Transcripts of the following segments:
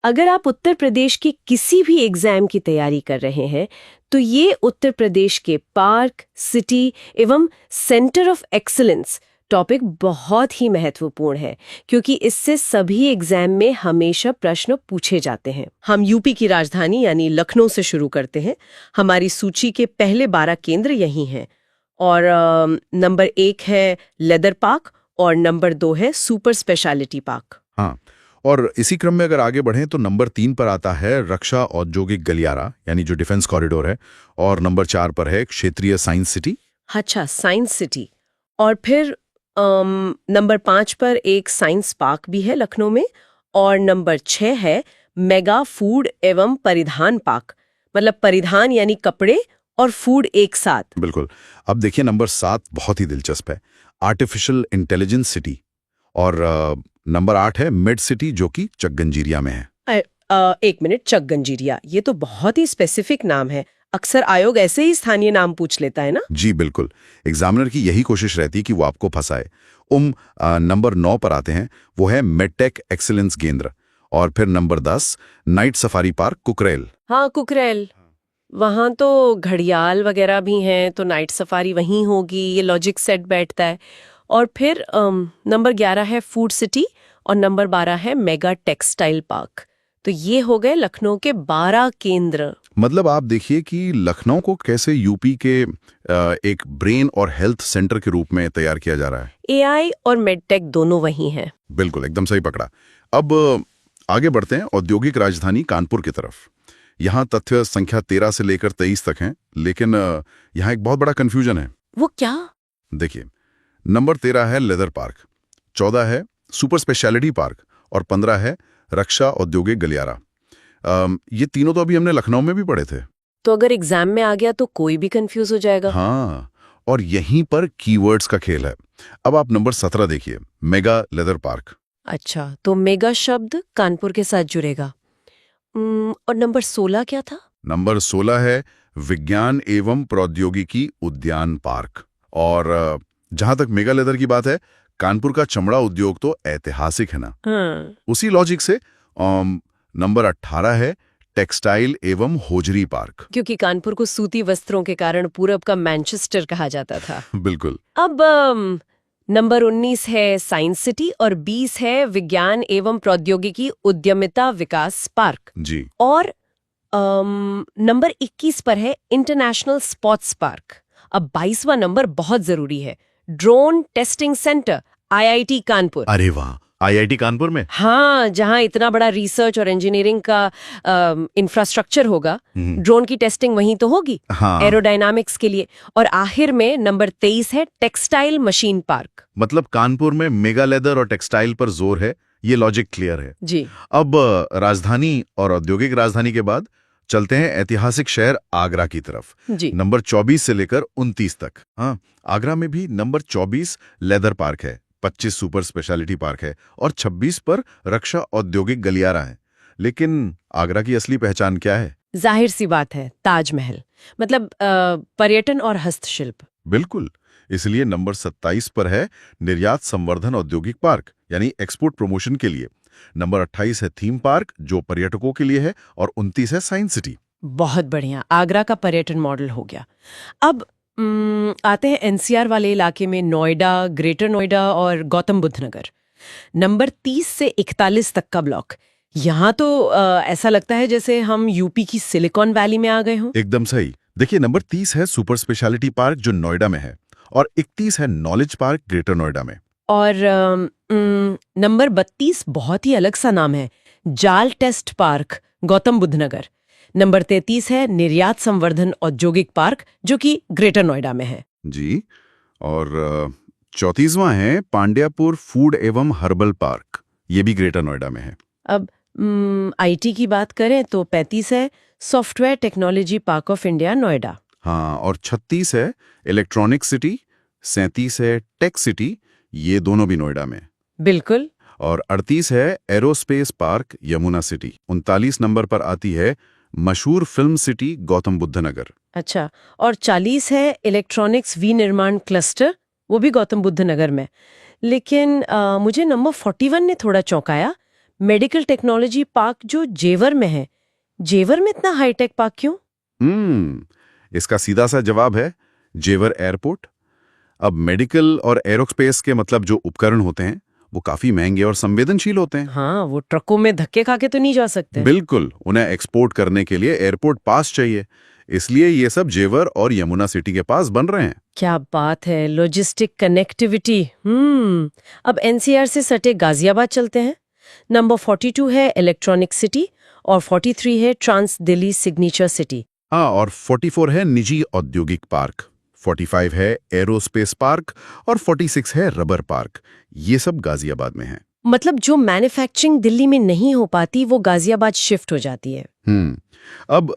अगर आप उत्तर प्रदेश की किसी भी एग्जाम की तैयारी कर रहे हैं तो ये उत्तर प्रदेश के पार्क, सिटी एवं सेंटर ऑफ एक्सीलेंस टॉपिक बहुत ही महत्वपूर्ण है, क्योंकि इससे सभी एग्जाम में हमेशा प्रश्न पूछे जाते हैं। हम यूपी की राजधानी यानी लखनऊ से शुरू करते हैं। हमारी सूची के पहले 12 केंद्र यही हैं और नंबर 1 है लेदर पार्क और नंबर 2 है सुपर स्पेशलिटी पार्क। हाँ, और इसी क्रम में अगर आगे बढ़ें तो नंबर 3 पर आता है रक्षा औद्योगिक गलियारा यानी जो डिफेंस कॉरिडोर है, और नंबर 4 पर है क्षेत्रीय साइंस सिटी। अच्छा, साइंस सिटी। और फिर नंबर 5 पर एक साइंस पार्क भी है लखनऊ में, और नंबर 6 है मेगा फूड एवं परिधान पार्क, मतलब परिधान यानी कपड़े और फूड एक साथ। बिल्कुल। अब देखिए नंबर 7 बहुत ही दिलचस्प है, आर्टिफिशियल इंटेलिजेंस सिटी, और नंबर 8 है मिड सिटी जो कि चकगंजीरिया में है। एक मिनट, चकगंजीरिया, ये तो बहुत ही स्पेसिफिक नाम है। अक्सर आयोग ऐसे ही स्थानीय नाम पूछ लेता है ना? जी बिल्कुल, एग्जामिनर की यही कोशिश रहती है कि वो आपको फंसाए। नंबर 9 पर आते हैं, वो है मेडटेक एक्सीलेंस केंद्र, और फिर number 10 night safari park Kukrail. हाँ, कुकरेल। वहाँ तो घड़ियाल वगैरह भी हैं, तो नाइट सफारी वहीं होगी, ये लॉजिक सेट बैठता है। और फिर नंबर 11 है फूड सिटी और नंबर 12 है मेगा टेक्सटाइल पार्क। तो ये हो गए लखनऊ के 12 केंद्र। मतलब आप देखिए कि लखनऊ को कैसे यूपी के एक ब्रेन और हेल्थ सेंटर के रूप में तैयार किया जा रहा है। एआई और मेडटेक दोनों वहीं हैं। बिल्कुल, एकदम सही पकड़ा। अब आगे बढ़ते हैं औद्योगिक राजधानी कानपुर की तरफ। यहाँ तथ्य संख्या 13 से लेकर 23 तक हैं, लेकिन यहाँ एक बहुत बड़ा कंफ्यूजन है। वो क्या? देखिए, नंबर 13 है लेदर पार्क, 14 है सुपर स्पेशलिटी पार्क और 15 है रक्षा औद्योगिक गलियारा। ये तीनों तो अभी हमने लखनऊ में भी पढ़े थे। तो अगर एग्जाम में आ गया तो कोई भी कंफ्यूज हो जाएगा। हाँ, और यहीं पर कीवर्ड्स का खेल है। अब आप नंबर 17 देखिए, मेगा लेदर पार्क। अच्छा, तो मेगा शब्द कानपुर के साथ जुड़ेगा। और नंबर 16 क्या था? नंबर 16 है विज्ञान एवं प्रौद्योगिकी उद्यान पार्क। और जहां तक मेगा लेदर की बात है, कानपुर का चमड़ा उद्योग तो ऐतिहासिक है ना। हाँ। उसी लॉजिक से नंबर 18 है टेक्सटाइल एवं होजरी पार्क। क्योंकि कानपुर को सूती वस्त्रों के कारण पूरब का मैनचेस्टर कहा जाता था। बिल्कुल। अब नंबर 19 है साइंस सिटी और 20 है विज्ञान एवं प्रौद्योगिकी उद्यमिता विकास पार्क। जी। और नंबर 21 पर है इंटरनेशनल स्पोर्ट्स पार्क। अब 22वां नंबर बहुत जरूरी है, drone testing centre IIT Kanpur. अरे वाह, आईआईटी कानपुर में? हाँ, जहाँ इतना बड़ा रिसर्च और इंजीनियरिंग का इंफ्रास्ट्रक्चर होगा, ड्रोन की टेस्टिंग वहीं तो होगी। हाँ। एरोडायनामिक्स के लिए। और आखिर में नंबर 23 है टेक्सटाइल मशीन पार्क। मतलब कानपुर में मेगा लेदर और टेक्सटाइल पर जोर है, ये लॉजिक क्लियर है जी। अब राजधानी और औद्योगिक राजधानी के बाद चलते हैं ऐतिहासिक शहर आगरा की तरफ। जी। नंबर 24 से लेकर 29 तक। हाँ, आगरा में भी नंबर 24 लेदर पार्क है, 25 सुपर स्पेशलिटी पार्क है और 26 पर रक्षा औद्योगिक गलियारा है। लेकिन आगरा की असली पहचान क्या है? जाहिर सी बात है, ताजमहल, मतलब पर्यटन और हस्तशिल्प। बिल्कुल, इसलिए नंबर 27 पर है निर्यात संवर्धन औद्योगिक पार्क यानी एक्सपोर्ट प्रमोशन के लिए। नंबर 28 है थीम पार्क जो पर्यटकों के लिए है, और 29 है साइंस सिटी। बहुत बढ़िया, आगरा का पर्यटन मॉडल हो गया। अब आते हैं एनसीआर वाले इलाके में, नोएडा, ग्रेटर नोएडा और गौतम बुद्ध नगर। नंबर 30 से 41 तक का ब्लॉक। यहाँ तो ऐसा लगता है जैसे हम यूपी की सिलिकॉन वैली में आ गए हों। एकदम सही। देखिए, नंबर 30 है सुपर स्पेशलिटी पार्क जो नोएडा में है, और 31 है नॉलेज पार्क ग्रेटर नोएडा में। और नंबर 32 बहुत ही अलग सा नाम है, जाल टेस्ट पार्क गौतम बुद्ध नगर। नंबर 33 है निर्यात संवर्धन औद्योगिक पार्क जो कि ग्रेटर नोएडा में है। जी। और 34वां है पांड्यापुर फूड एवं हर्बल पार्क, ये भी ग्रेटर नोएडा में है। अब आईटी की बात करें तो 35 है software technology park of India Noida. हाँ, और 36 है इलेक्ट्रॉनिक सिटी, 37 है टेक सिटी, ये दोनों भी नोएडा में। बिल्कुल। और 38 है aerospace park Yamuna city. 39 number पर आती है मशहूर फिल्म सिटी गौतम बुद्ध नगर। अच्छा, और 40 है इलेक्ट्रॉनिक्स विनिर्माण क्लस्टर, वो भी गौतम बुद्ध नगर में। लेकिन मुझे नंबर 41 ने थोड़ा चौंकाया, मेडिकल टेक्नोलॉजी पार्क जो जेवर में है, जेवर में इतना हाईटेक पार्क क्यों? इसका सीधा सा जवाब है जेवर एयरपोर्ट। अब मेडिकल और एरोस्पेस के मतलब जो उपकरण होते हैं वो काफी महंगे और संवेदनशील होते हैं। हाँ, वो ट्रकों में धक्के खा के तो नहीं जा सकते। बिल्कुल, उन्हें एक्सपोर्ट करने के लिए एयरपोर्ट पास चाहिए, इसलिए ये सब जेवर और यमुना सिटी के पास बन रहे हैं। क्या बात है, लॉजिस्टिक कनेक्टिविटी। अब एनसीआर से सटे गाजियाबाद चलते हैं। नंबर 42 है इलेक्ट्रॉनिक सिटी और 43 है ट्रांस दिल्ली सिग्नेचर सिटी। हाँ, और 44 है निजी औद्योगिक पार्क, 45 है एरोस्पेस पार्क और 46 है रबर पार्क। ये सब गाजियाबाद में है। मतलब जो मैन्युफैक्चरिंग दिल्ली में नहीं हो पाती वो गाजियाबाद शिफ्ट हो जाती है। अब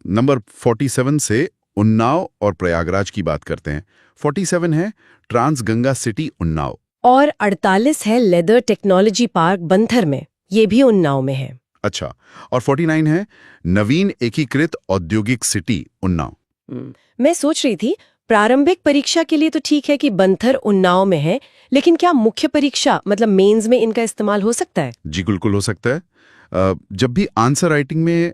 नंबर 47 से उन्नाव और प्रयागराज की बात करते हैं। 47 है ट्रांस गंगा सिटी उन्नाव। और 48 है लेदर टेक्नोलॉजी पार्क बंथर में, ये भी उन्नाव में है। अच्छा, और 49 है नवीन एकीकृत औद्योगिक सिटी उन्नाव। मैं सोच रही थी प्रारंभिक परीक्षा के लिए तो ठीक है कि बंथर उन्नाव में है, लेकिन क्या मुख्य परीक्षा मतलब मेंस में इनका इस्तेमाल हो सकता है? जी बिल्कुल हो सकता है। जब भी आंसर राइटिंग में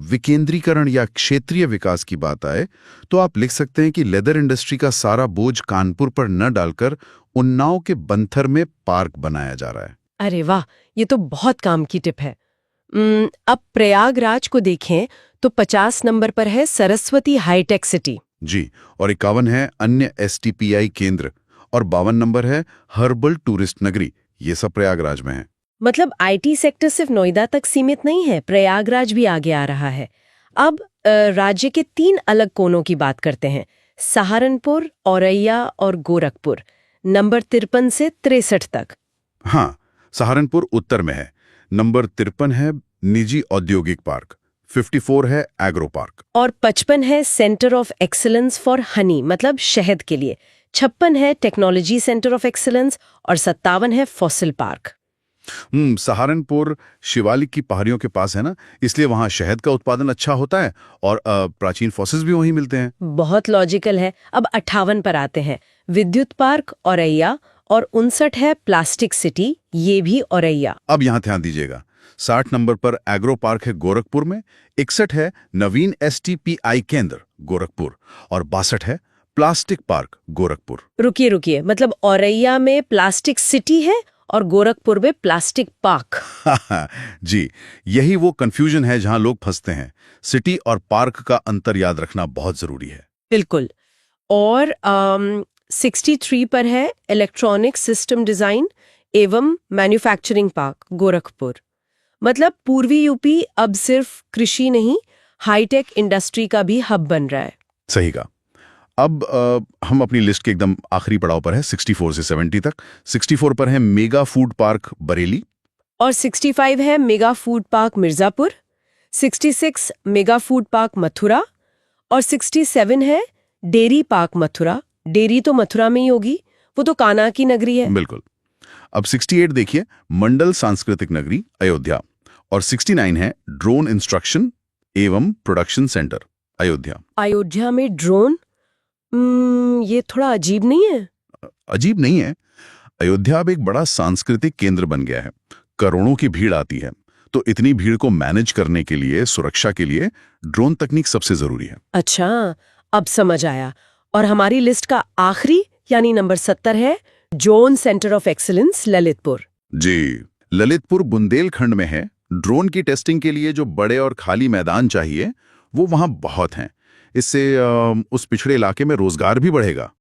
विकेंद्रीकरण या क्षेत्रीय विकास की बात आए तो आप लिख सकते हैं कि लेदर इंडस्ट्री का सारा बोझ कानपुर पर न डालकर उन्नाव के बंथर में पार्क बनाया जा रहा है। अरे वाह, ये तो बहुत काम की टिप है। अब प्रयागराज को देखें तो 50 नंबर पर है सरस्वती हाईटेक सिटी। जी, और 51 है अन्य STPI केंद्र और 52 नंबर है हर्बल टूरिस्ट नगरी। ये सब प्रयागराज में है। मतलब आईटी सेक्टर सिर्फ नोएडा तक सीमित नहीं है, प्रयागराज भी आगे आ रहा है। अब राज्य के 3 अलग कोनों की बात करते हैं, सहारनपुर, औरैया और गोरखपुर, नंबर 53 से 63 तक। हाँ, सहारनपुर उत्तर में है। नंबर 53 है निजी औद्योगिक पार्क, 54 है एग्रो पार्क और 55 है centre of excellence for Honey मतलब शहद के लिए, 56 है टेक्नोलॉजी सेंटर ऑफ एक्सीलेंस और 57 है फॉसिल पार्क। सहारनपुर शिवालिक की पहाड़ियों के पास है ना, इसलिए वहां शहद का उत्पादन अच्छा होता है और प्राचीन फॉसिल्स भी वहीं मिलते हैं। बहुत लॉजिकल है। अब 58 पर आते हैं, विद्युत पार्क औरैया और 59 है प्लास्टिक सिटी, ये भी औरैया। अब यहाँ ध्यान दीजिएगा, 60 नंबर पर एग्रो पार्क है गोरखपुर में, 61 है नवीन STPI केंद्र गोरखपुर और 62 है प्लास्टिक पार्क गोरखपुर। रुकिए, मतलब औरैया में प्लास्टिक सिटी है और गोरखपुर में प्लास्टिक पार्क। जी, यही वो कंफ्यूजन है जहां लोग फंसते हैं। सिटी और पार्क का अंतर याद रखना बहुत जरूरी है। बिल्कुल। और 63 पर है इलेक्ट्रॉनिक सिस्टम डिजाइन एवं मैन्युफैक्चरिंग पार्क गोरखपुर। मतलब पूर्वी यूपी अब सिर्फ कृषि नहीं, हाईटेक इंडस्ट्री का भी हब बन रहा है। सही कहा। अब हम अपनी लिस्ट के एकदम आखिरी पड़ाव पर है, 64 से 70 तक। 64 पर है मेगा फूड पार्क बरेली और 65 है mega food park Mirzapur, 66 mega food park Mathura और 67 है डेयरी पार्क मथुरा। डेयरी तो मथुरा में ही होगी, वो तो कान्हा की नगरी है। बिल्कुल। अब 68 देखिए, मंडल सांस्कृतिक नगरी अयोध्या और 69 है ड्रोन इंस्ट्रक्शन एवं प्रोडक्शन सेंटर अयोध्या। अयोध्या में ड्रोन, ये थोड़ा अजीब नहीं है? अजीब नहीं है। अयोध्या अब एक बड़ा सांस्कृतिक केंद्र बन गया है, करोड़ों की भीड़ आती है, तो इतनी भीड़ को मैनेज करने के लिए, सुरक्षा के लिए ड्रोन तकनीक सबसे जरूरी है। अच्छा, अब समझ आया। और हमारी लिस्ट का आखिरी यानी नंबर 70 है zone centre of excellence Lalitpur. जी, ललितपुर बुंदेलखंड में है। ड्रोन की टेस्टिंग के लिए जो बड़े और खाली मैदान चाहिए वो वहां बहुत हैं। इससे उस पिछड़े इलाके में रोजगार भी बढ़ेगा।